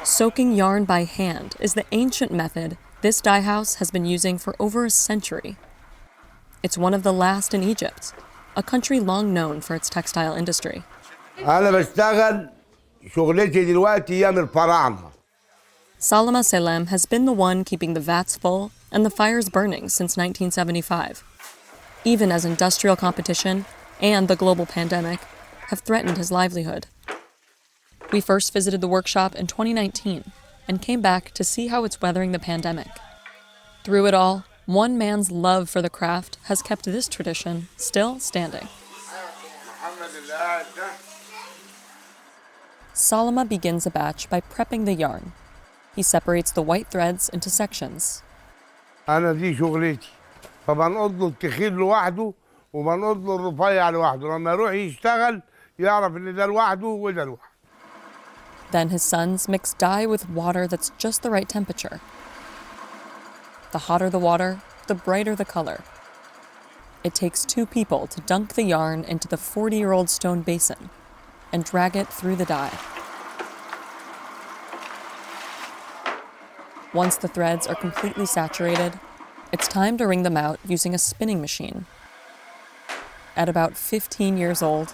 Soaking yarn by hand is the ancient method this dye house has been using for over a century. It's one of the last in Egypt, a country long known for its textile industry. أنا بشتغل شغلتي دلوقتي أيام الفراعنة. Salama Selem has been the one keeping the vats full and the fires burning since 1975, even as industrial competition and the global pandemic have threatened his livelihood. We first visited the workshop in 2019 and came back to see how it's weathering the pandemic. Through it all, one man's love for the craft has kept this tradition still standing. Salama begins a batch by prepping the yarn. He separates the white threads into sections. أنا دي شغلتي فبنقض له التخين لوحده وبنقض له الرفيع لوحده لما يروح يشتغل يعرف إن ده لوحده وده لوحده. Then his sons mix dye with water that's just the right temperature. The hotter the water, the brighter the color. It takes 2 people to dunk the yarn into the 40-year-old stone basin and drag it through the dye. Once the threads are completely saturated, it's time to wring them out using a spinning machine. At about 15 years old,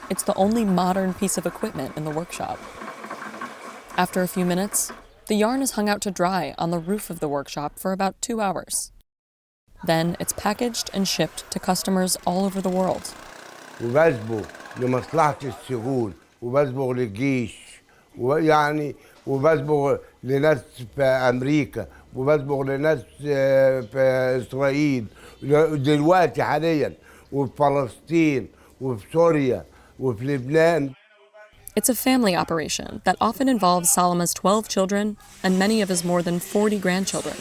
it's the only modern piece of equipment in the workshop. After a few minutes, the yarn is hung out to dry on the roof of the workshop for about 2 hours. Then it's packaged and shipped to customers all over the world. وبسبغ لمصلحة السجون وبسبغ للجيش ويعني وبسبغ لناس في أمريكا وبسبغ لناس في إسرائيل دلوقتي حاليا وفي فلسطين وفي سوريا وفي لبنان. It's a family operation that often involves Salama's 12 children and many of his more than 40 grandchildren.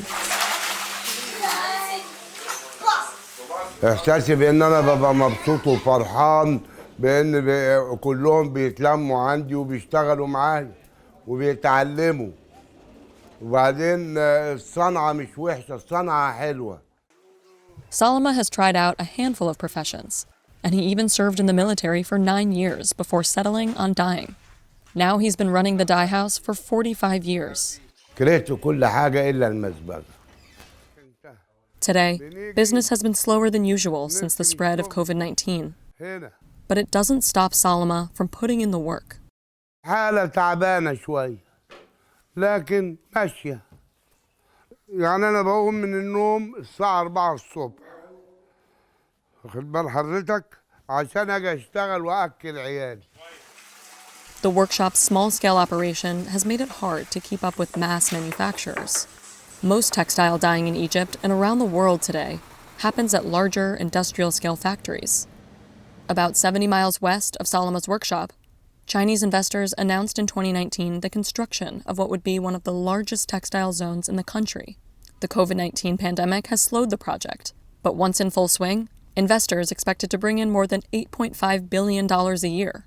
إحساسي بإن أنا ببقى مبسوط وفرحان بإن كلهم بيتلموا عندي وبيشتغلوا معايا وبيتعلموا وبعدين الصنعة مش وحشة الصنعة حلوة. Salama has tried out a handful of professions, and he even served in the military for 9 years before settling on dyeing. Now he's been running the dye house for 45 years. كرهت كل حاجة إلا المسبغة. Today, business has been slower than usual since the spread of COVID-19. But it doesn't stop Salama from putting in the work. حالة تعبانة شوية لكن ماشية. يعني أنا بقوم من النوم الساعة 4 الصبح. واخد بال حضرتك عشان أجي أشتغل وأكل عيالي. The workshop's small-scale operation has made it hard to keep up with mass manufacturers. Most textile dyeing in Egypt and around the world today happens at larger industrial-scale factories. About 70 miles west of Salama's workshop, Chinese investors announced in 2019 the construction of what would be one of the largest textile zones in the country. The COVID-19 pandemic has slowed the project, but once in full swing, investors expected to bring in more than $8.5 billion a year.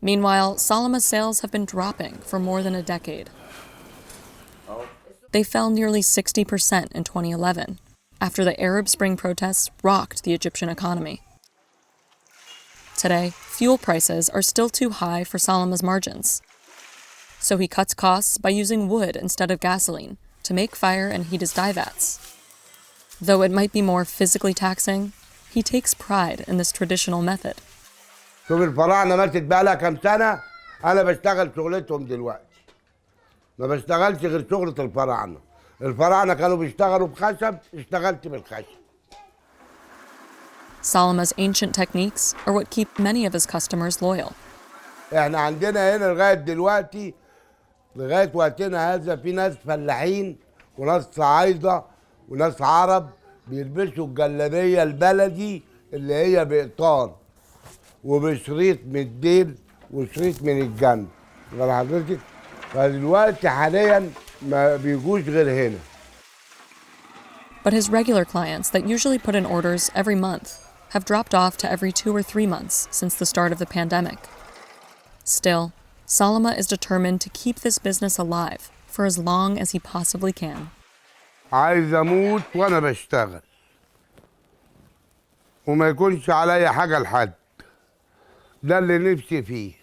Meanwhile, Salama's sales have been dropping for more than a decade. They fell nearly 60% in 2011, after the Arab Spring protests rocked the Egyptian economy. Today, fuel prices are still too high for Salama's margins. So he cuts costs by using wood instead of gasoline to make fire and heat his dye vats. Though it might be more physically taxing, he takes pride in this traditional method. شوف الفراعنة ماتت بقالها كام سنة أنا بشتغل شغلتهم دلوقتي. ما بشتغلش غير شغلة الفراعنة. الفراعنة كانوا بيشتغلوا بخشب اشتغلت بالخشب. Salama's ancient techniques are what keep many of his customers loyal. احنا عندنا هنا لغاية دلوقتي لغاية وقتنا هذا في ناس فلاحين وناس صعايدة وناس عرب بيلبسوا الجلابية البلدي اللي هي بقطان وبشريط من الديل وشريط من الجنب. غير حضرتك فدلوقتي حاليا ما بيجوش غير هنا. But his regular clients that usually put in orders every month have dropped off to every 2 or 3 months since the start of the pandemic. Still, Salama is determined to keep this business alive for as long as he possibly can. عايز اموت وانا بشتغل وما يكونش عليا حاجة لحد. ده اللي نفسي فيه.